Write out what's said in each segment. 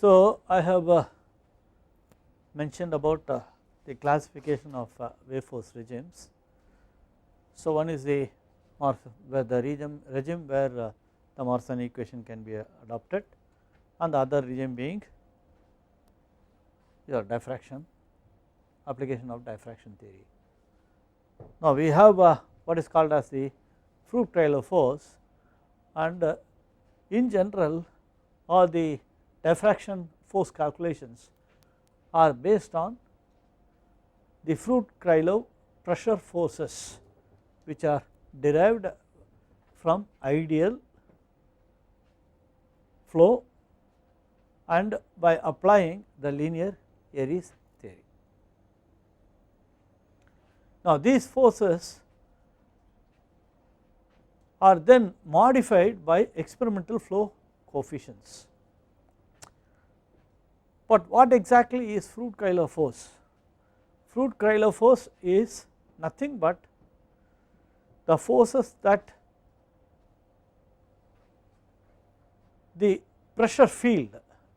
So, I have mentioned about the classification of wave force regimes. So, one is the regime where the Morrison equation can be adopted, and the other regime being your diffraction, application of diffraction theory. Now, we have what is called as the Frucht-Taylor force, and in general all the diffraction force calculations are based on the Frucht-Krylov pressure forces, which are derived from ideal flow and by applying the linear Airy's theory. Now, these forces are then modified by experimental flow coefficients. But what exactly is Frucht-Krylov force? Frucht-Krylov force is nothing but the forces that the pressure field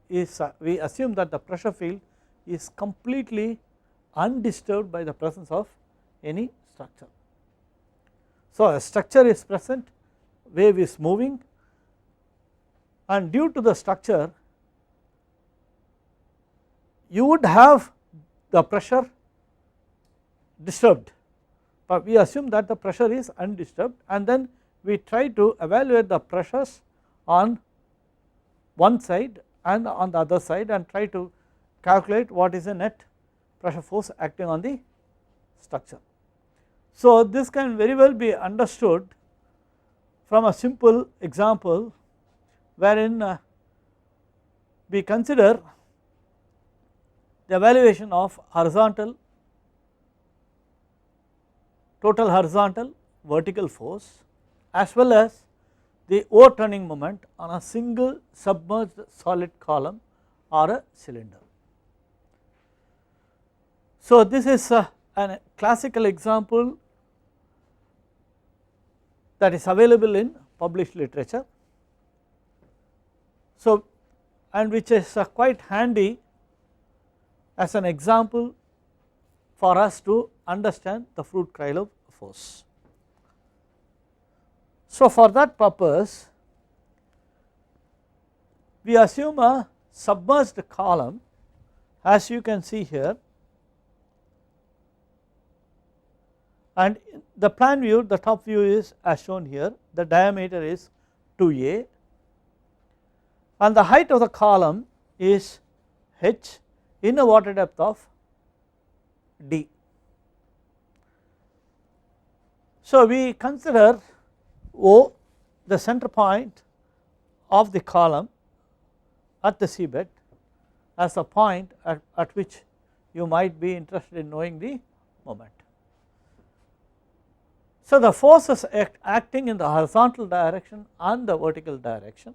is, we assume that the pressure field is completely undisturbed by the presence of any structure. So, a structure is present, wave is moving, and due to the structure you would have the pressure disturbed, but we assume that the pressure is undisturbed, and then we try to evaluate the pressures on one side and on the other side and try to calculate what is the net pressure force acting on the structure. So, this can very well be understood from a simple example wherein we consider the evaluation of total horizontal vertical force as well as the overturning moment on a single submerged solid column or a cylinder. So, this is a classical example that is available in published literature. So, and which is quite handy as an example for us to understand the Frucht-Krylov force. So, for that purpose we assume a submerged column, as you can see here, and the plan view, the top view is as shown here, the diameter is 2a and the height of the column is h in a water depth of d. So, we consider O the center point of the column at the seabed as a point at which you might be interested in knowing the moment. So, the forces acting in the horizontal direction and the vertical direction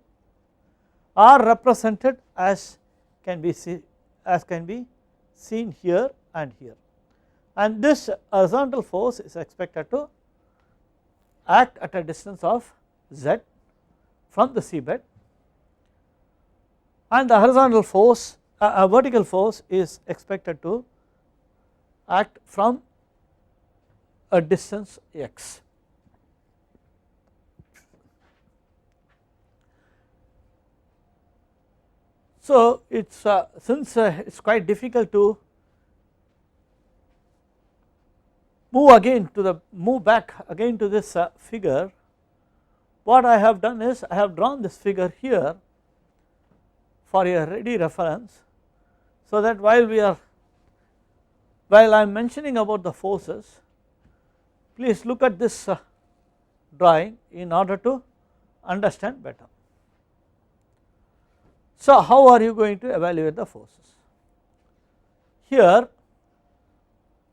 are represented as can be seen here and here, and this horizontal force is expected to act at a distance of z from the seabed, and the horizontal force vertical force is expected to act from a distance x. So, it is since it is quite difficult to move back again to this figure, what I have done is I have drawn this figure here for a ready reference, so that while I am mentioning about the forces, please look at this drawing in order to understand better. So, how are you going to evaluate the forces? Here,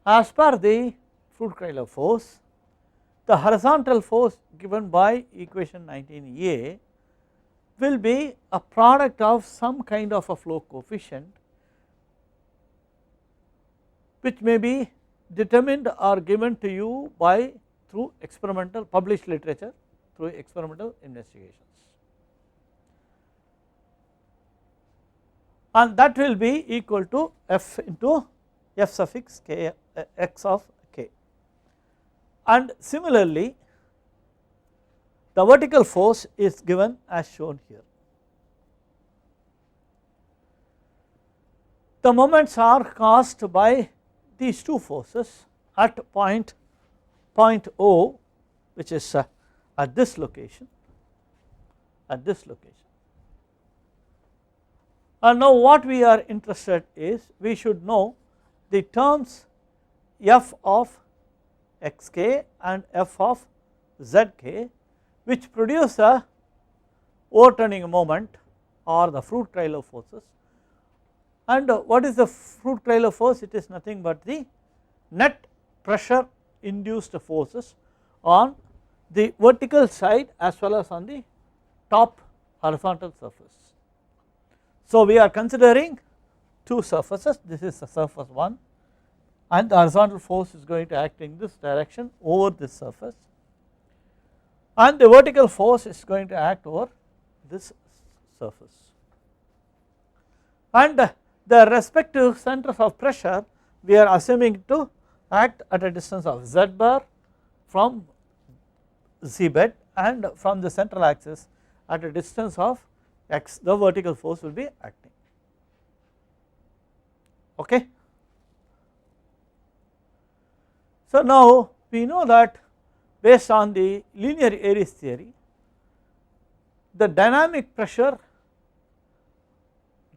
as per the Frucht-Krylov force, the horizontal force given by equation 19a will be a product of some kind of a flow coefficient which may be determined or given to you by through experimental published literature, through experimental investigations. and that will be equal to F into F suffix k x of k, and similarly the vertical force is given as shown here. The moments are caused by these two forces at point O, which is at this location, and now what we are interested is we should know the terms f of xk and f of zk, which produce a overturning moment or the fruit trailer forces. And what is the fruit trailer force? It is nothing but the net pressure induced forces on the vertical side as well as on the top horizontal surface. So we are considering two surfaces, this is the surface 1 and the horizontal force is going to act in this direction over this surface, and the vertical force is going to act over this surface, and the respective centers of pressure we are assuming to act at a distance of z bar from z bed and from the central axis at a distance of x, the vertical force will be acting. Okay. So now we know that based on the linear Airy's theory, the dynamic pressure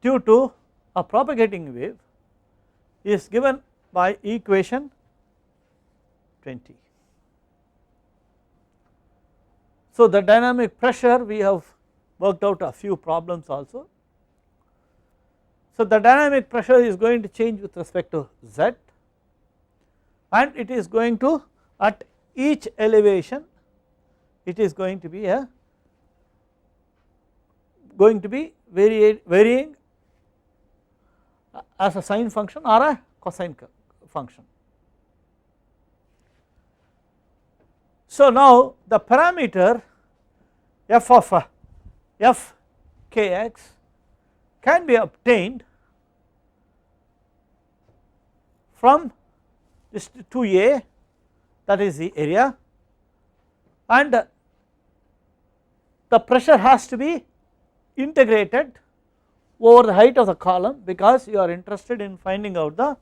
due to a propagating wave is given by equation 20. So the dynamic pressure, we have worked out a few problems also. So the dynamic pressure is going to change with respect to z, and it is going to, at each elevation it is going to be varying as a sine function or a cosine function. So now the parameter f of f kx can be obtained from this 2a, that is the area, and the pressure has to be integrated over the height of the column, because you are interested in finding out the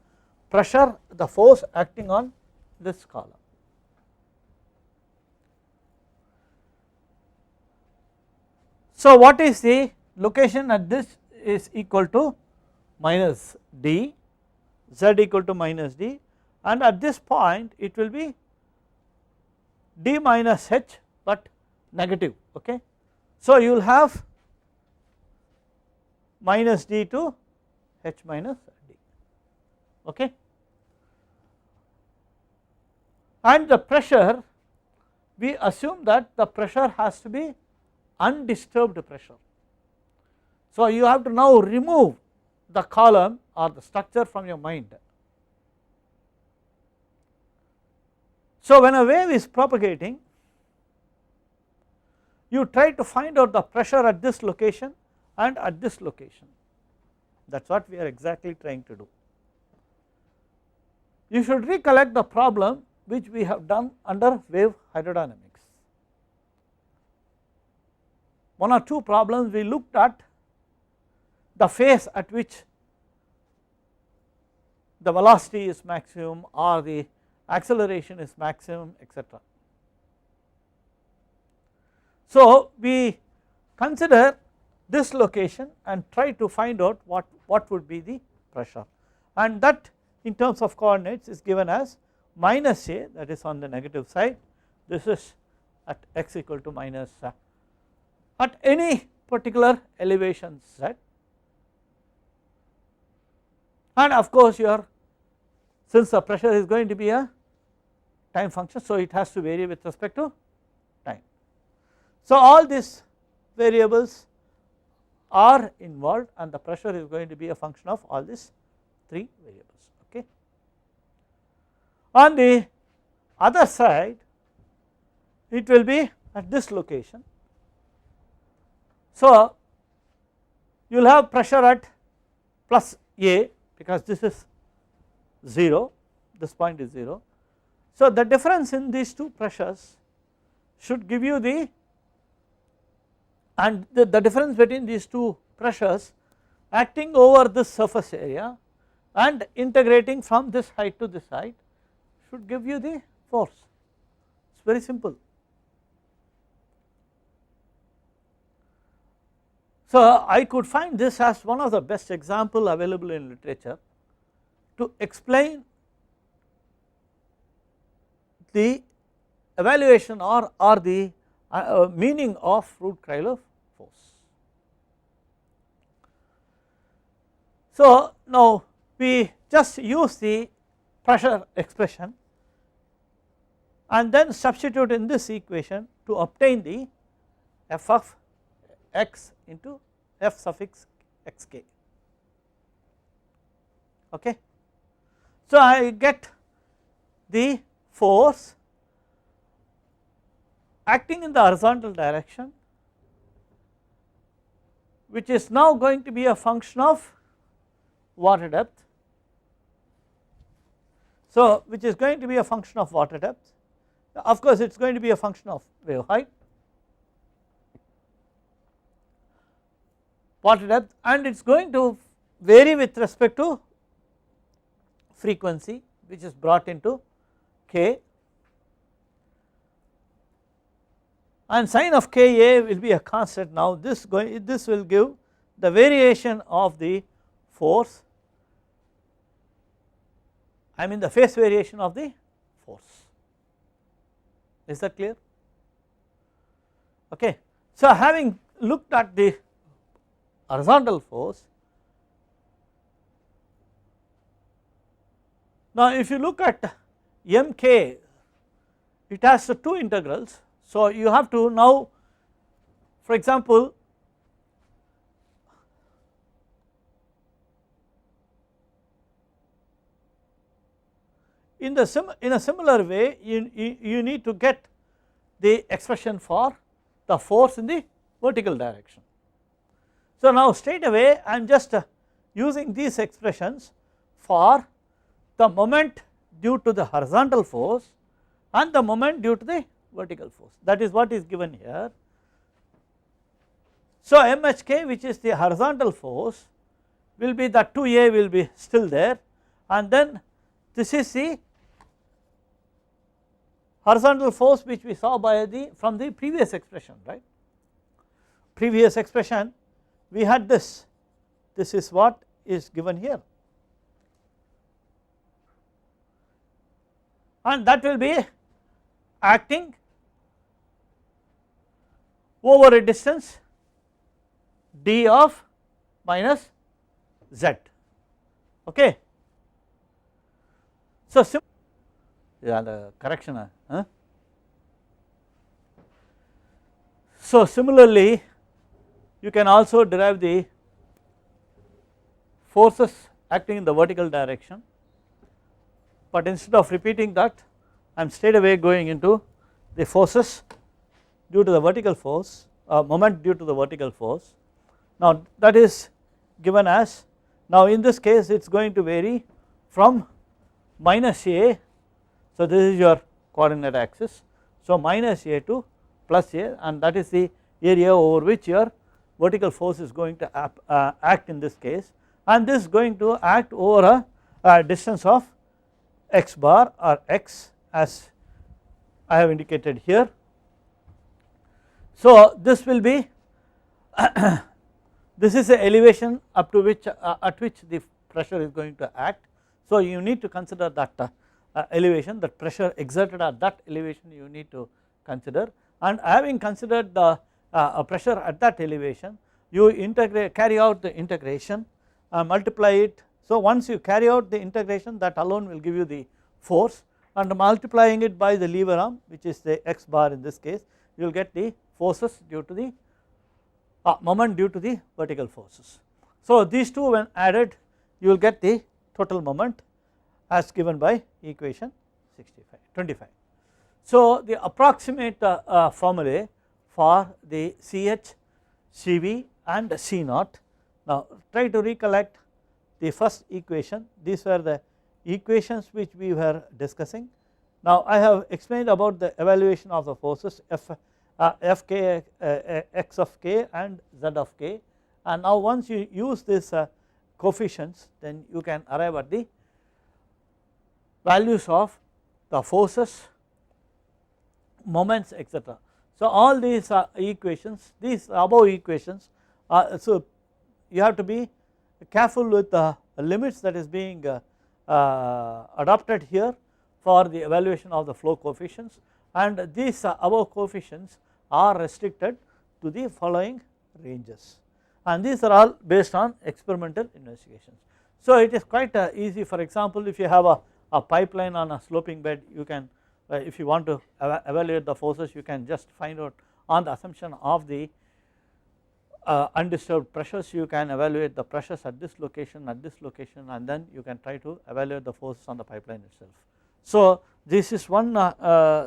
pressure, the force acting on this column. So what is the location at this is equal to minus d, z equal to minus d, and at this point it will be d minus h but negative. Okay. So you will have minus d to h minus d. Okay. And the pressure, we assume that the pressure has to be undisturbed pressure. So you have to now remove the column or the structure from your mind. So when a wave is propagating, you try to find out the pressure at this location and at this location. That is what we are exactly trying to do. You should recollect the problem which we have done under wave hydrodynamics. One or two problems we looked at the phase at which the velocity is maximum or the acceleration is maximum, etc. So we consider this location and try to find out what would be the pressure, and that in terms of coordinates is given as minus a, that is on the negative side, this is at x equal to minus at any particular elevation z, and of course your, since the pressure is going to be a time function, so it has to vary with respect to time. So all these variables are involved and the pressure is going to be a function of all these three variables. Okay. On the other side it will be at this location. So you will have pressure at plus A, because this is 0, this point is 0. So the difference in these two pressures should give you the, and the difference between these two pressures acting over this surface area and integrating from this height to this height should give you the force. It is very simple. So I could find this as one of the best example available in literature to explain the evaluation or the meaning of Root-Krylov force. So now we just use the pressure expression and then substitute in this equation to obtain the f of x into f suffix xk. Okay. So I get the force acting in the horizontal direction, which is now going to be a function of water depth. So which is going to be a function of water depth. Of course it is going to be a function of wave height, water depth, and it is going to vary with respect to frequency, which is brought into k, and sin of Ka will be a constant. Now this will give the variation of the force, I mean the phase variation of the force. Is that clear? Okay. So having looked at the horizontal force, now if you look at Mk, it has two integrals. So you have to now, for example, in a similar way you need to get the expression for the force in the vertical direction. So now straight away I am just using these expressions for the moment due to the horizontal force and the moment due to the vertical force, that is what is given here. So MHK, which is the horizontal force, will be that 2A will be still there, and then this is the horizontal force which we saw by from the previous expression, right. Previous expression we had this is what is given here, and that will be acting over a distance d of minus z. Okay. So yeah, the correction. So similarly you can also derive the forces acting in the vertical direction, but instead of repeating that I am straight away going into the forces due to the vertical force, moment due to the vertical force. Now that is given as, now in this case it is going to vary from minus A, so this is your coordinate axis, so minus A to plus A, and that is the area over which your vertical force is going to act in this case, and this is going to act over a distance of x bar or x as I have indicated here. So this will be this is the elevation up to which at which the pressure is going to act. So you need to consider that elevation, that pressure exerted at that elevation you need to consider, and having considered the pressure at that elevation, you carry out the integration, multiply it. So once you carry out the integration, that alone will give you the force, and multiplying it by the lever arm, which is the x bar in this case, you will get the forces due to the moment due to the vertical forces. So these two when added you will get the total moment as given by equation 25. So the approximate formulae for the CH, CV and C naught. Now try to recollect the first equation. These were the equations which we were discussing. Now I have explained about the evaluation of the forces Fk x of k and z of k, and now once you use these coefficients, then you can arrive at the values of the forces, moments, etc. So all these equations, these above equations, so you have to be careful with the limits that is being adopted here for the evaluation of the flow coefficients, and these above coefficients are restricted to the following ranges, and these are all based on experimental investigations. So it is quite easy. For example, if you have a pipeline on a sloping bed, you can if you want to evaluate the forces, you can just find out on the assumption of the undisturbed pressures, you can evaluate the pressures at this location, and then you can try to evaluate the forces on the pipeline itself. So this is one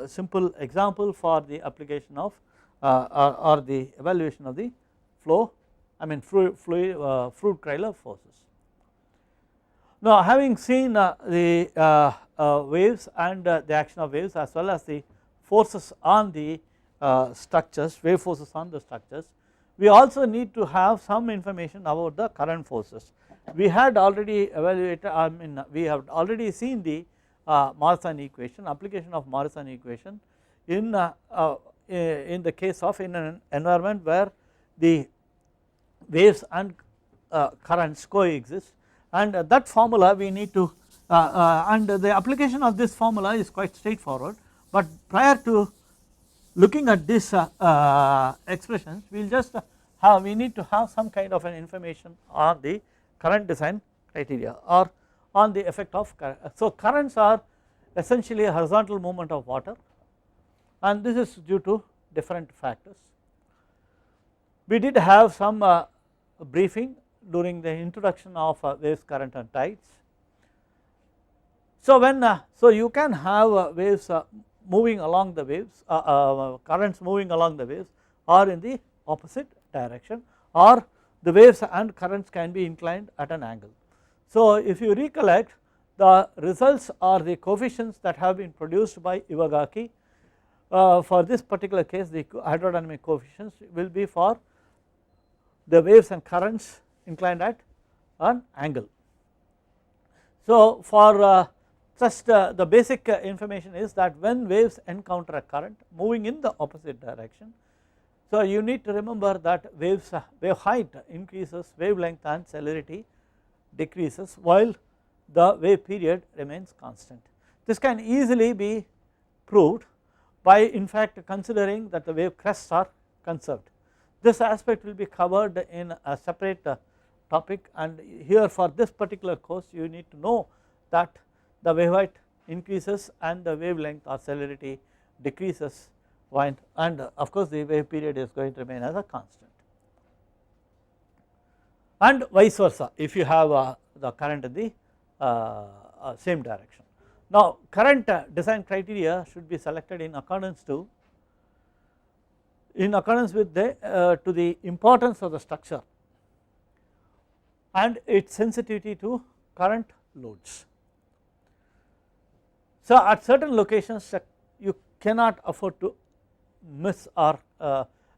simple example for the application of or the evaluation of the flow, I mean Froude-Crayler forces. Now having seen the waves and the action of waves as well as the forces on the structures, wave forces on the structures, we also need to have some information about the current forces. We had already evaluated, I mean we have already seen the Morrison equation, application of Morrison equation in the case of in an environment where the waves and currents coexist, and that formula we need to and the application of this formula is quite straightforward, but prior to looking at this expressions, we will just we need to have some kind of an information on the current design criteria or on the effect of current. So currents are essentially a horizontal movement of water, and this is due to different factors. We did have some briefing during the introduction of waves, current and tides. So when so you can have waves moving along the waves, currents moving along the waves, or in the opposite direction, or the waves and currents can be inclined at an angle. So if you recollect, the results are the coefficients that have been produced by Iwagaki. For this particular case, the hydrodynamic coefficients will be for the waves and currents inclined at an angle. So for just the basic information is that when waves encounter a current moving in the opposite direction, so you need to remember that wave height increases, wavelength and celerity decreases while the wave period remains constant. This can easily be proved by in fact considering that the wave crests are conserved. This aspect will be covered in a separate topic, and here for this particular course you need to know that the wave height increases and the wavelength or celerity decreases, and of course the wave period is going to remain as a constant, and vice versa if you have the current in the same direction. Now current design criteria should be selected in accordance with the to the importance of the structure and its sensitivity to current loads. So at certain locations you cannot afford to miss or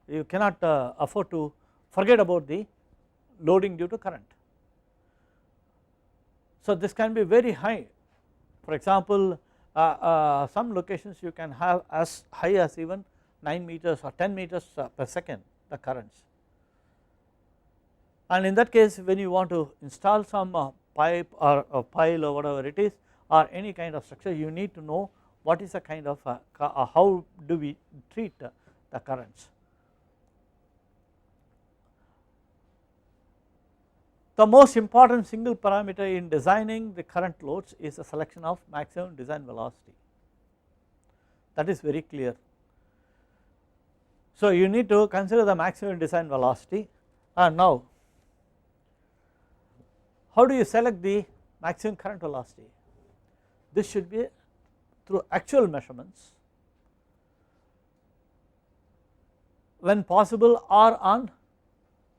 you cannot afford to forget about the loading due to current. So this can be very high. For example, some locations you can have as high as even 9 meters or 10 meters per second the currents, and in that case when you want to install some pipe or a pile or whatever it is or any kind of structure, you need to know what is the kind of how do we treat the currents. The most important single parameter in designing the current loads is the selection of maximum design velocity. That is very clear. So you need to consider the maximum design velocity, and now how do you select the maximum current velocity? This should be through actual measurements when possible or on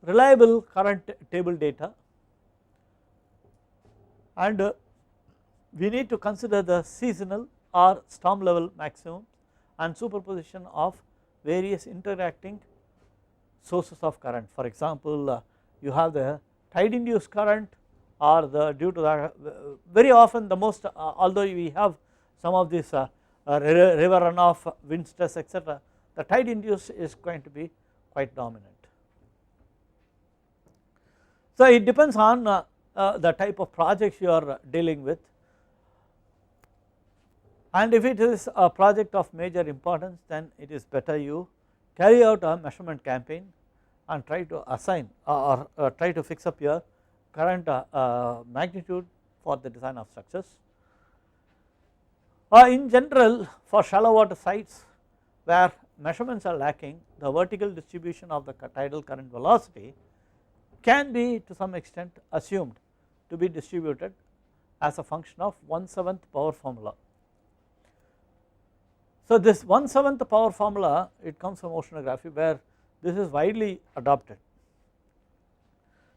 reliable current table data, and we need to consider the seasonal or storm level maximum and superposition of various interacting sources of current. For example, you have the tide induced current, or the due to that very often the most although we have some of this river runoff, wind stress, etc., the tide induced is going to be quite dominant. So it depends on the type of projects you are dealing with, and if it is a project of major importance, then it is better you carry out a measurement campaign and try to assign or try to fix up your current magnitude for the design of structures. In general, for shallow water sites where measurements are lacking, the vertical distribution of the tidal current velocity can be to some extent assumed to be distributed as a function of 1/7 power formula. So this 1/7 power formula, it comes from oceanography, where this is widely adopted.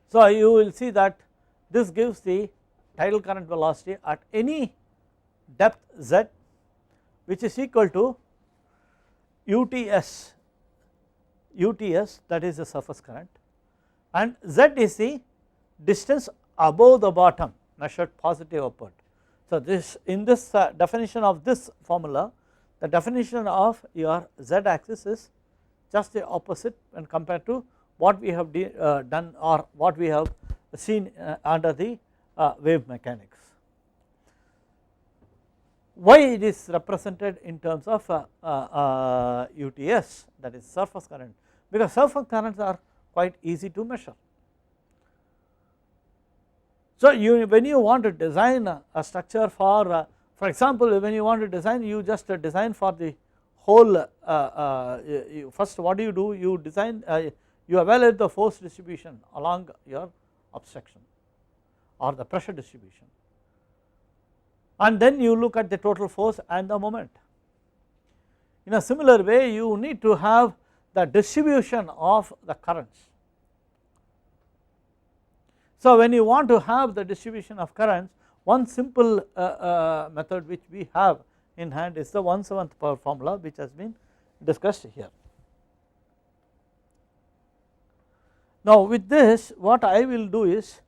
So you will see that this gives the tidal current velocity at any depth z, which is equal to UTS, that is the surface current, and z is the distance above the bottom measured positive upward. So this in this definition of this formula, the definition of your z axis is just the opposite when compared to what we have done or what we have seen under the wave mechanics. Why it is represented in terms of UTS, that is surface current? Because surface currents are quite easy to measure. So when you want to design a structure for example, when you want to design, you just design for the whole first what do? You design, you evaluate the force distribution along your obstruction or the pressure distribution, and then you look at the total force and the moment. In a similar way, you need to have the distribution of the currents. So when you want to have the distribution of currents, one simple method which we have in hand is the 1/7 power formula, which has been discussed here. Now with this, what I will do is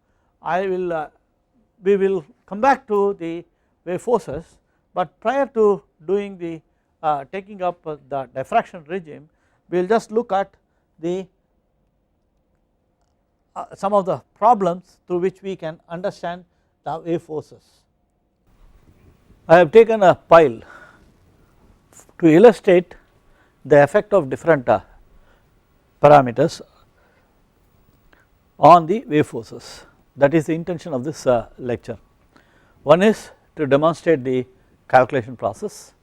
we will come back to the wave forces, but prior to doing the taking up the diffraction regime, we will just look at the some of the problems through which we can understand the wave forces. I have taken a pile to illustrate the effect of different parameters on the wave forces. That is the intention of this lecture. One is to demonstrate the calculation process,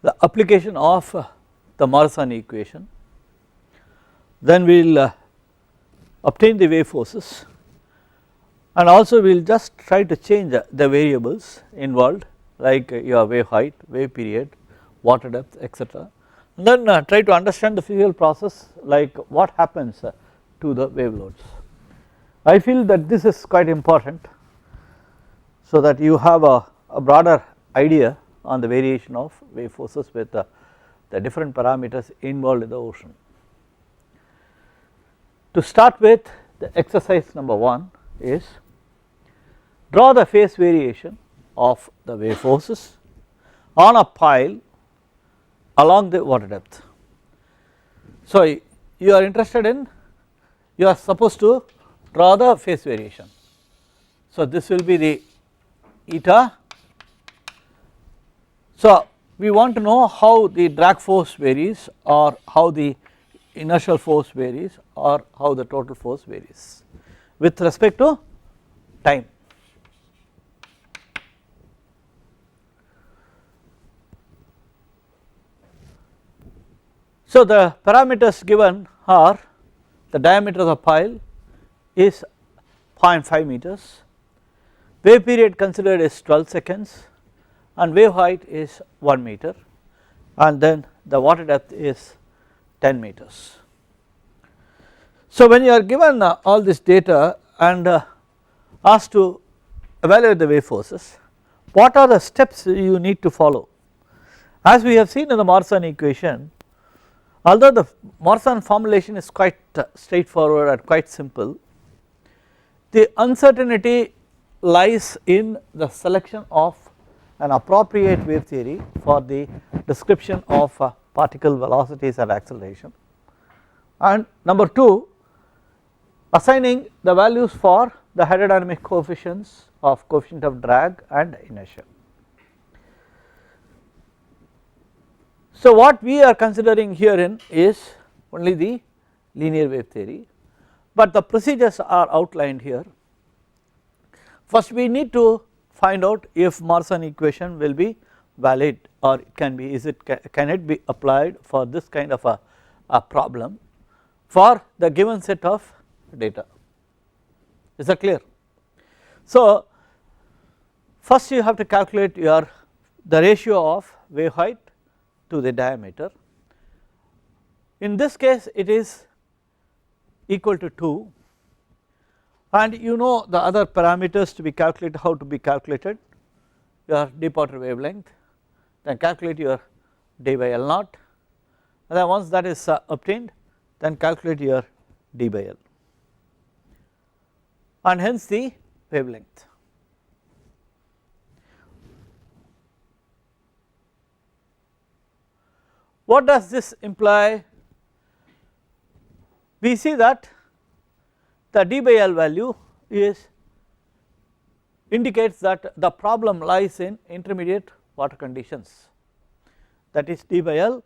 the application of the Morrison equation, then we will obtain the wave forces, and also we will just try to change the variables involved, like your wave height, wave period, water depth, etc. And then try to understand the physical process, like what happens to the wave loads. I feel that this is quite important, so that you have a broader idea on the variation of wave forces with the different parameters involved in the ocean. To start with, the exercise number 1 is draw the phase variation of the wave forces on a pile along the water depth. So you are interested in, you are supposed to draw the phase variation. So this will be the eta. So we want to know how the drag force varies, or how the inertial force varies, or how the total force varies with respect to time. So the parameters given are the diameter of the pile is 0.5 meters, wave period considered is 12 seconds, and wave height is 1 meter, and then the water depth is 10 meters. So when you are given all this data, and asked to evaluate the wave forces, what are the steps you need to follow? As we have seen in the Morrison equation, although the Morrison formulation is quite straightforward and quite simple, the uncertainty lies in the selection of an appropriate wave theory for the description of particle velocities and acceleration, and number 2, assigning the values for the hydrodynamic coefficients of coefficient of drag and inertia. So what we are considering herein is only the linear wave theory, but the procedures are outlined here. First we need to find out if Morrison equation will be valid or can it be applied for this kind of a problem for the given set of data. Is that clear? So first you have to calculate the ratio of wave height to the diameter. In this case it is equal to 2, and you know the other parameters to be calculated, how to be calculated, your deep water wavelength, then calculate your d by L naught, and then once that is obtained, then calculate your d by L, and hence the wavelength. What does this imply? We see that the d by L value indicates that the problem lies in intermediate water conditions, that is d by L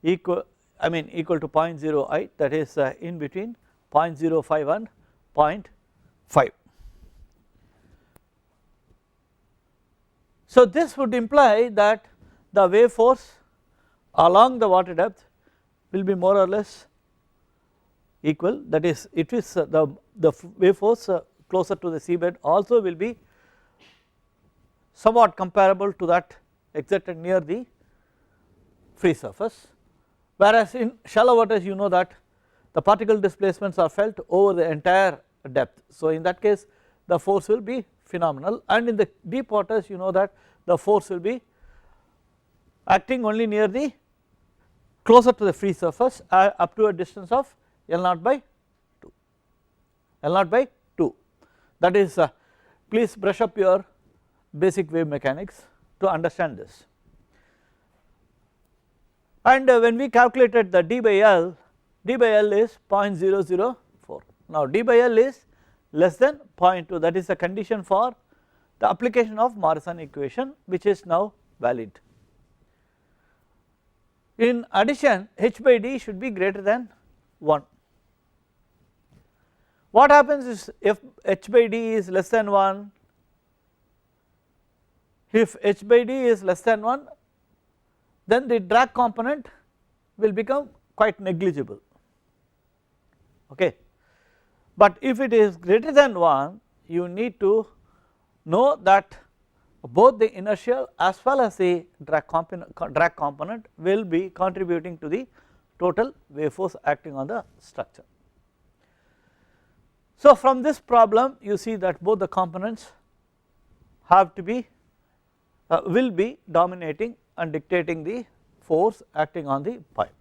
equal to 0.08, that is in between 0.05 and 0.5. So this would imply that the wave force along the water depth will be more or less equal, that is it is the wave force closer to the seabed also will be somewhat comparable to that exerted near the free surface, whereas in shallow waters you know that the particle displacements are felt over the entire depth. So in that case the force will be phenomenal, and in the deep waters you know that the force will be acting only near the closer to the free surface up to a distance of L naught by 2, L naught by 2, that is please brush up your basic wave mechanics to understand this. And when we calculated the d by L is 0.004. Now d by L is less than 0.2, that is the condition for the application of Morrison equation, which is now valid. In addition, h by d should be greater than 1. What happens is if h by d is less than 1, if h by d is less than 1, then the drag component will become quite negligible, okay. But if it is greater than 1, you need to know that both the inertial as well as the drag component will be contributing to the total wave force acting on the structure. So from this problem you see that both the components have to be will be dominating and dictating the force acting on the pipe.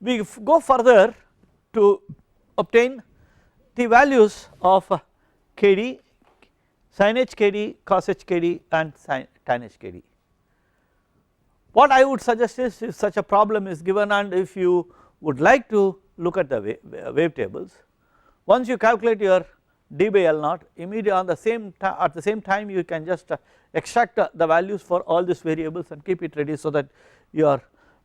We go further to obtain the values of Kd, sin h Kd, cos h Kd and tan h Kd. What I would suggest is, if such a problem is given and if you would like to look at the wave tables, once you calculate your d by L naught, immediately at the same time you can just extract the values for all these variables and keep it ready, so that your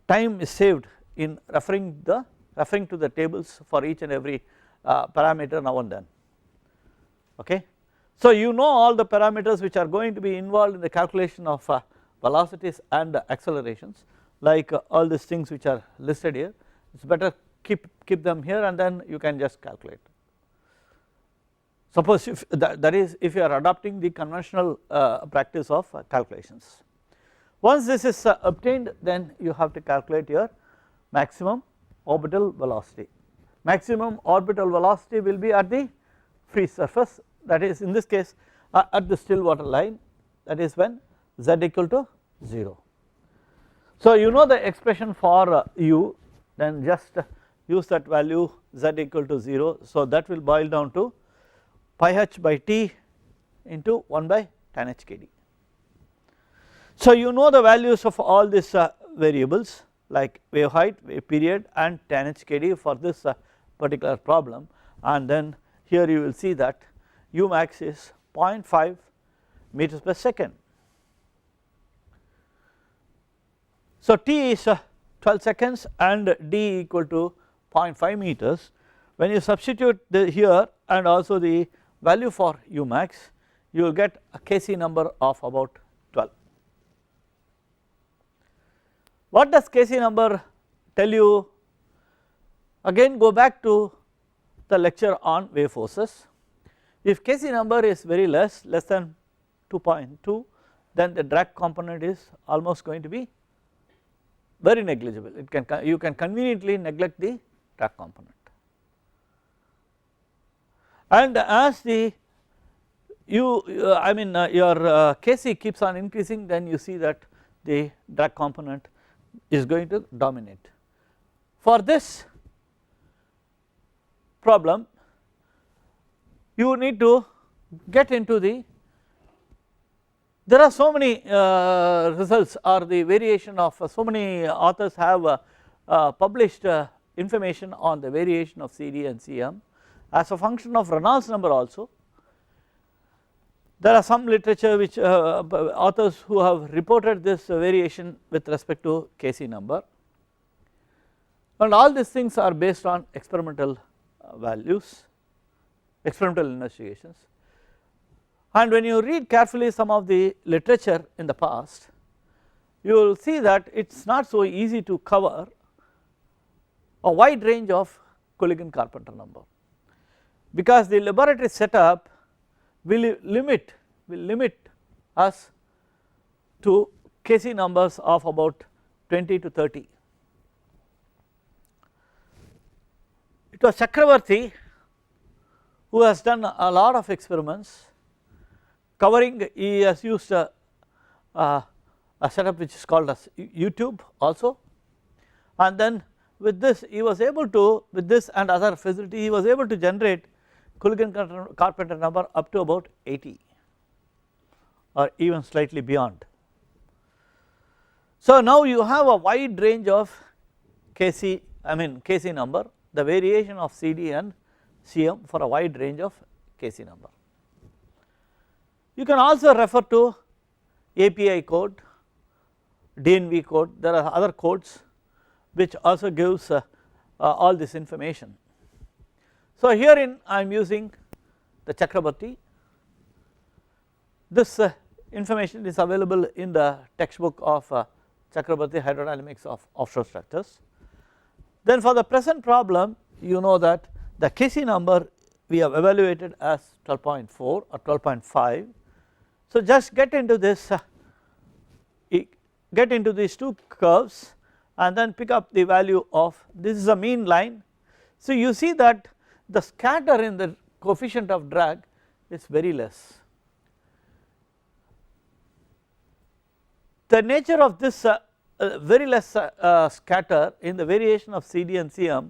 time is saved in referring to the tables for each and every parameter now and then, okay. So you know all the parameters which are going to be involved in the calculation of velocities and accelerations, like all these things which are listed here. It is better keep them here and then you can just calculate. Suppose if that is if you are adopting the conventional practice of calculations. Once this is obtained, then you have to calculate your maximum orbital velocity, maximum orbital velocity will be at the free surface, that is in this case at the still water line, that is when z equal to 0. So you know the expression for u, then just use that value z equal to 0. So that will boil down to pi h by t into 1 by tan h kd. So you know the values of all these variables like wave height, wave period and tan h kd for this particular problem, and then here you will see that u max is 0.5 meters per second. So t is 12 seconds and d equal to 0.5 meters. When you substitute the here and also the value for u max, you will get a Kc number of about 12. What does Kc number tell you? Again go back to the lecture on wave forces. If Kc number is very less than 2.2, then the drag component is almost going to be very negligible. It can, you can conveniently neglect the drag component, and as the your Kc keeps on increasing, then you see that the drag component is going to dominate. For this problem you need to get into the, there are so many results or the variation of so many authors have published information on the variation of CD and CM as a function of Reynolds number also. There are some literature which authors who have reported this variation with respect to Kc number, and all these things are based on experimental values, experimental investigations. And when you read carefully some of the literature in the past, you will see that it is not so easy to cover a wide range of Culligan-Carpenter number, because the laboratory setup will limit us to Kc numbers of about 20 to 30. It was Chakravarty who has done a lot of experiments covering, he has used a setup which is called as U-tube also, and then with this he was able to, with this and other facility, he was able to generate Culligan-Carpenter number up to about 80 or even slightly beyond. So now you have a wide range of Kc number, the variation of CD and Cm for a wide range of Kc number. You can also refer to API code, DNV code, there are other codes which also gives all this information. So herein I am using the Chakrabarty. This information is available in the textbook of Chakrabarty Hydrodynamics of Offshore Structures. Then for the present problem, you know that the Kc number we have evaluated as 12.4 or 12.5. So just get into this, get into these two curves and then pick up the value of, this is a mean line. So you see that the scatter in the coefficient of drag is very less. The nature of this very less scatter in the variation of CD and Cm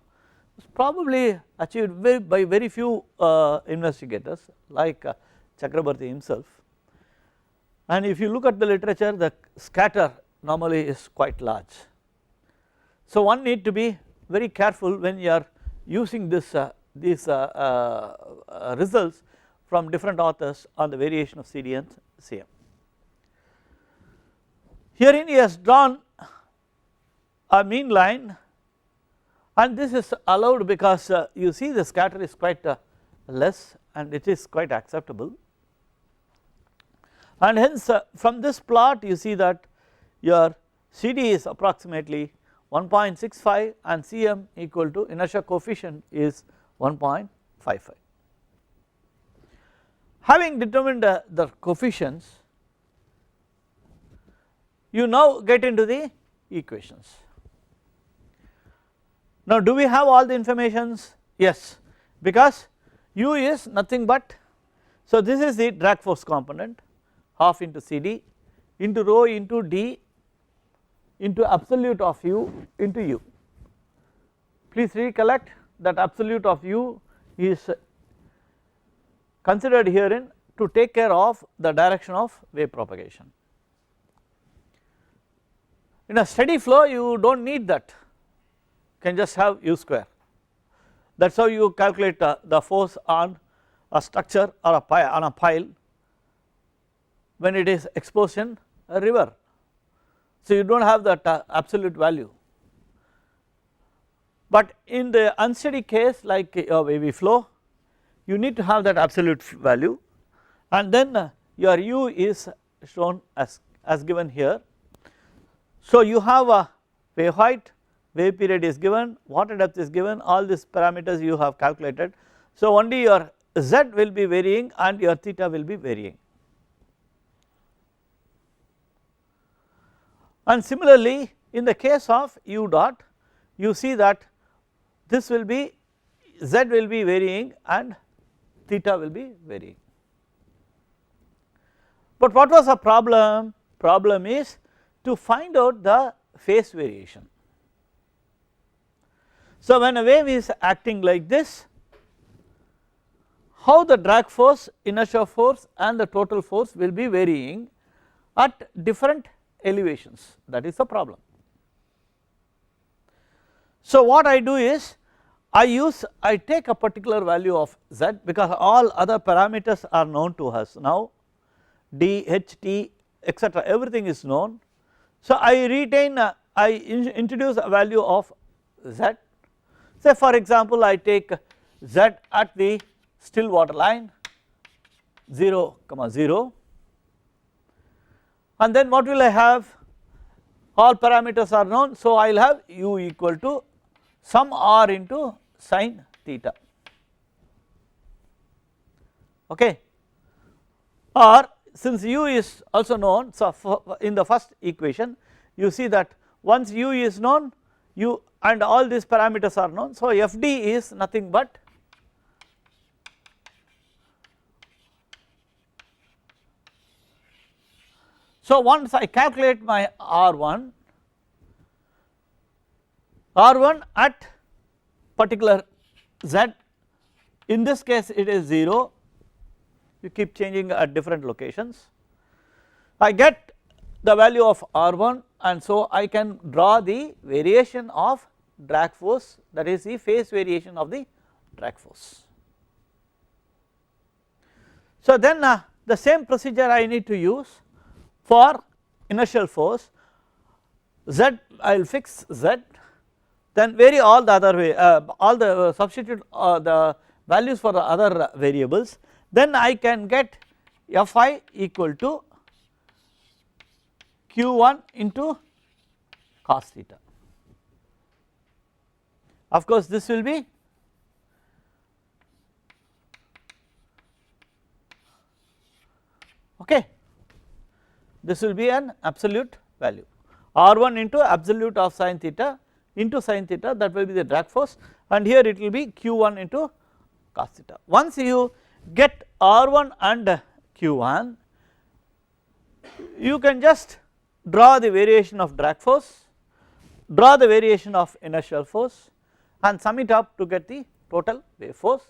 is probably achieved by very few investigators like Chakrabarty himself, and if you look at the literature, the scatter normally is quite large. So one need to be very careful when you are using this these results from different authors on the variation of CD and Cm. Herein he has drawn a mean line, and this is allowed because you see the scatter is quite less and it is quite acceptable, and hence from this plot you see that your CD is approximately 1.65 and Cm equal to inertia coefficient is 1.55. Having determined the coefficients, you now get into the equations. Now do we have all the informations? yes, because u is nothing but, so this is the drag force component half into CD into rho into D into absolute of u into u. Please recollect that absolute of u is considered herein to take care of the direction of wave propagation. In a steady flow you do not need that, you can just have u square, that is how you calculate the force on a structure or on a pile when it is exposed in a river. So you do not have that absolute value, but in the unsteady case like a wavy flow you need to have that absolute value, and then your u is shown as given here. So you have a wave height, wave period is given, water depth is given, all these parameters you have calculated. So only your z will be varying and your theta will be varying. And similarly in the case of u dot you see that this will be, z will be varying and theta will be varying. But what was the problem? Problem is to find out the phase variation. So when a wave is acting like this, how the drag force, inertia force and the total force will be varying at different elevations, that is the problem. So what I do is I take a particular value of z, because all other parameters are known to us now, d, h, t etc, everything is known. So I retain I introduce a value of z, say for example I take z at the still water line 0, 0, and then what will I have, all parameters are known, so I will have u equal to some r into sin theta, okay. Or since u is also known, so in the first equation you see that once u is known, u and all these parameters are known, so fd is nothing but so once I calculate my R1 at particular z, in this case it is 0, you keep changing at different locations, I get the value of R1 and so I can draw the variation of drag force, that is the phase variation of the drag force. So then the same procedure I need to use for inertial force, z I will fix z, then vary all the other way, all the substitute the values for the other variables, then I can get Fi equal to q1 into cos theta. Of course this will be okay, this will be an absolute value, R1 into absolute of sin theta into sin theta, that will be the drag force, and here it will be q1 into cos theta. Once you get R1 and q1, you can just draw the variation of drag force, draw the variation of inertial force and sum it up to get the total wave force,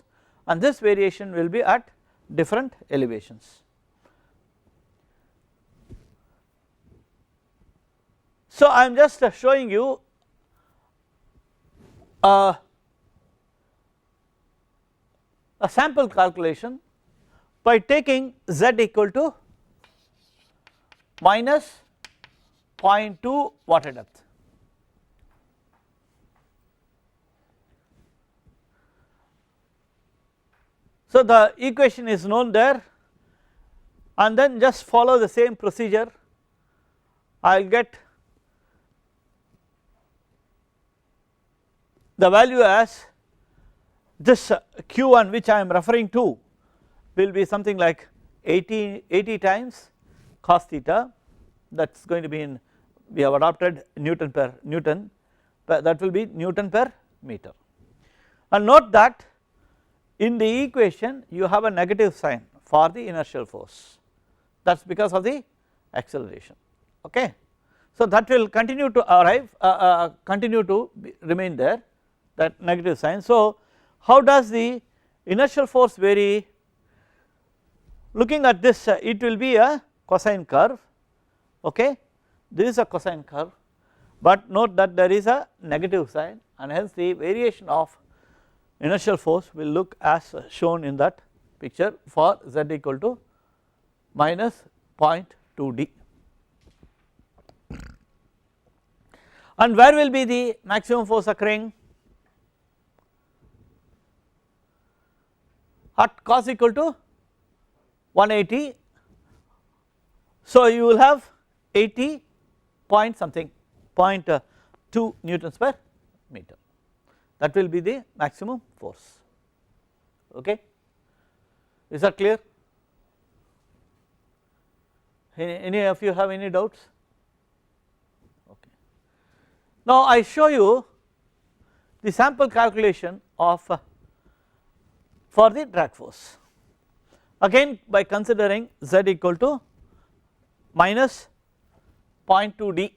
and this variation will be at different elevations. So I am just showing you a sample calculation by taking z equal to minus 0.2 water depth. So the equation is known there, and then just follow the same procedure, I will get the value as this q1 which I am referring to will be something like 80 times cos theta, that is going to be in, we have adopted Newton per Newton, but that will be Newton per meter. And note that in the equation you have a negative sign for the inertial force, that is because of the acceleration, okay. So that will continue to arrive continue to remain there, that negative sign. So how does the inertial force vary? Looking at this it will be a cosine curve, okay, this is a cosine curve, but note that there is a negative sign and hence the variation of inertial force will look as shown in that picture for z equal to minus 0.2 d. And where will be the maximum force occurring? At cos equal to 180, so you will have 80 point something 0.2 newtons per meter, that will be the maximum force, okay. Is that clear? Any of you have any doubts? Okay. Now I show you the sample calculation of for the drag force, again by considering z equal to minus 0.2 d.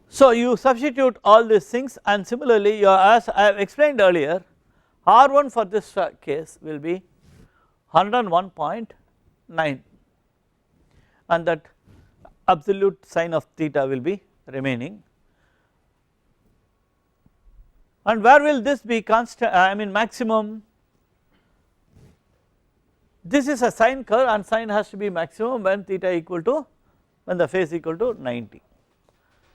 So you substitute all these things, and similarly you are, as I have explained earlier, R1 for this case will be 101.9 and that absolute sine of theta will be remaining. And where will this be constant, I mean maximum? This is a sine curve and sine has to be maximum when theta equal to, when the phase equal to 90.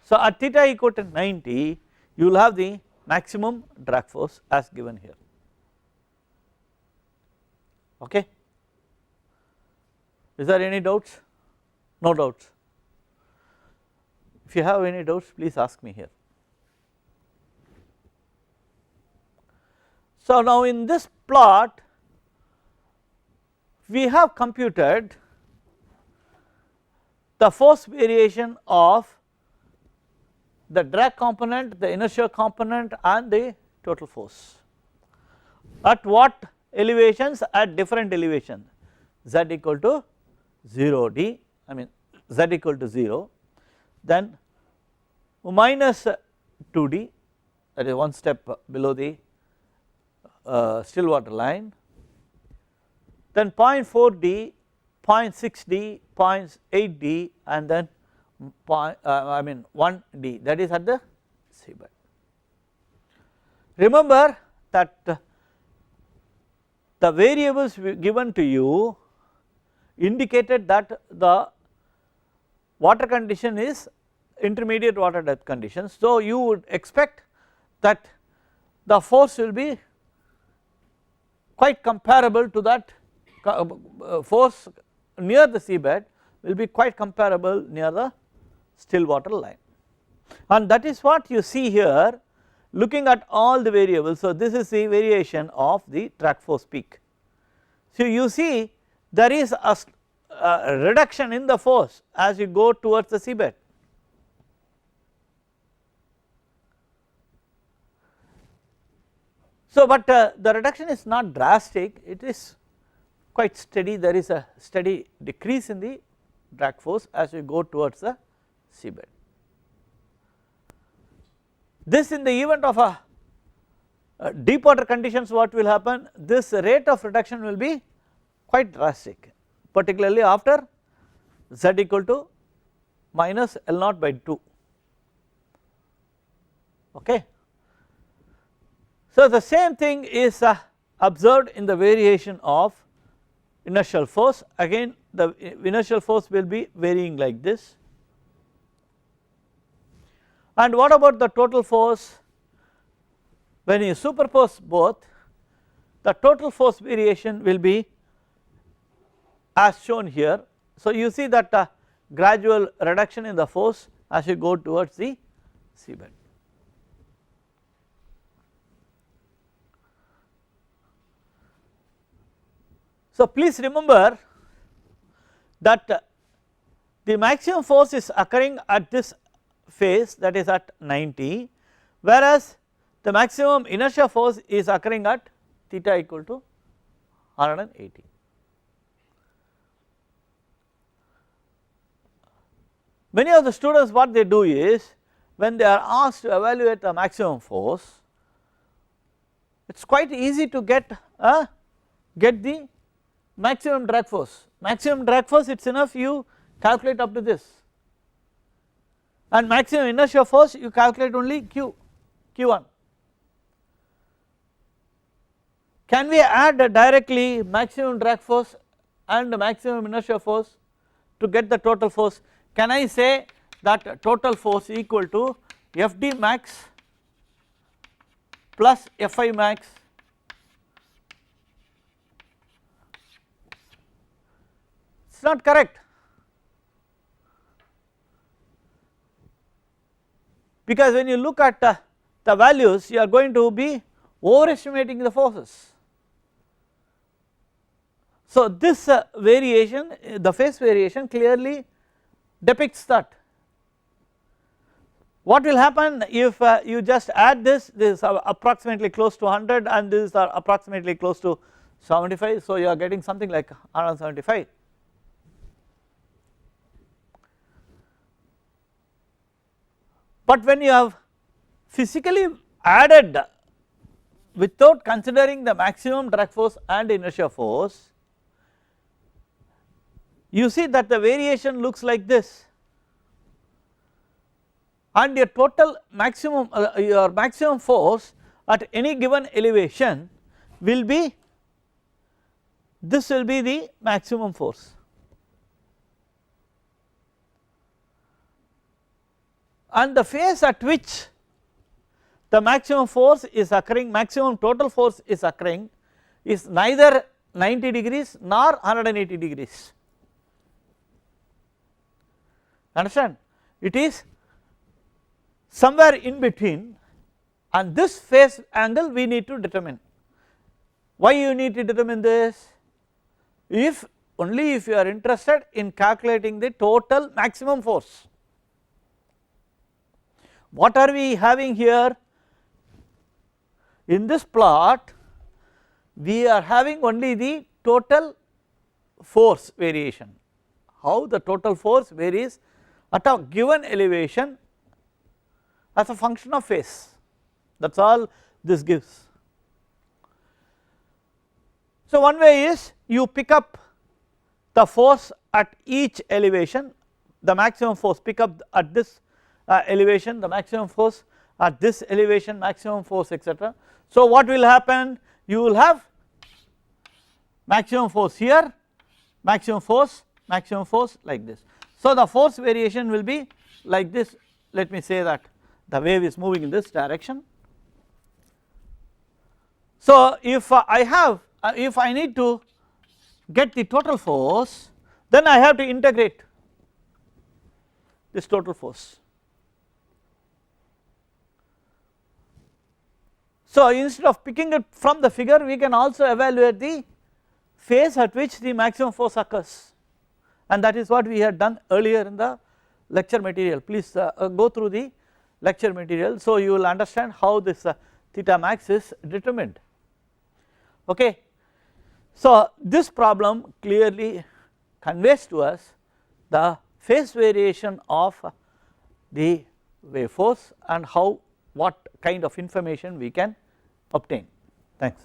So at theta equal to 90 you will have the maximum drag force as given here, okay. Is there any doubts? No doubts. If you have any doubts please ask me here. So now in this plot we have computed the force variation of the drag component, the inertial component and the total force at what elevations, at different elevations, z equal to 0 d, I mean z equal to 0, then minus 2 d, that is one step below the still water line, then 0.4 d, 0.6 d, 0.8 d and then I mean 1 d, that is at the seabed. Remember that the variables given to you indicated that the water condition is intermediate water depth conditions. So you would expect that the force will be quite comparable to that force near the seabed will be quite comparable near the still water line, and that is what you see here looking at all the variables. So this is the variation of the drag force peak. So you see there is a reduction in the force as you go towards the seabed. So but the reduction is not drastic, it is quite steady, there is a steady decrease in the drag force as you go towards the seabed. This in the event of a deep water conditions, what will happen, this rate of reduction will be quite drastic, particularly after z equal to minus L naught by 2, okay. So the same thing is observed in the variation of inertial force, again the inertial force will be varying like this. And what about the total force? When you superpose both, the total force variation will be as shown here. So you see that gradual reduction in the force as you go towards the seabed. So please remember that the maximum force is occurring at this phase, that is at 90, whereas the maximum inertia force is occurring at theta equal to 180. Many of the students what they do is, when they are asked to evaluate the maximum force, it is quite easy to get the maximum drag force. Maximum drag force, it is enough you calculate up to this, and maximum inertia force you calculate only Q1. Can we add directly maximum drag force and maximum inertia force to get the total force? Can I say that total force equal to Fd max plus Fi max it is not correct, because when you look at the values you are going to be overestimating the forces. So this variation, the phase variation clearly depicts that. What will happen if you just add this is approximately close to 100 and this is approximately close to 75, so you are getting something like 175. But when you have physically added without considering the maximum drag force and inertia force, you see that the variation looks like this, and your total maximum your maximum force at any given elevation will be, this will be the maximum force. And the phase at which the maximum force is occurring, maximum total force is occurring, is neither 90 degrees nor 180 degrees. Understand? It is somewhere in between, and this phase angle we need to determine. Why you need to determine this? If only if you are interested in calculating the total maximum force. What are we having here? In this plot we are having only the total force variation, how the total force varies at a given elevation as a function of phase, that is all this gives. So one way is you pick up the force at each elevation, the maximum force, pick up at this elevation, the maximum force at this elevation, maximum force, etc. So what will happen? You will have maximum force here, maximum force like this. So the force variation will be like this. Let me say that the wave is moving in this direction. So if I have if I need to get the total force, then I have to integrate this total force. So instead of picking it from the figure, we can also evaluate the phase at which the maximum force occurs, and that is what we had done earlier in the lecture material. Please go through the lecture material, so you will understand how this theta max is determined. Okay. So this problem clearly conveys to us the phase variation of the wave force and how, what kind of information we can obtain. Thanks.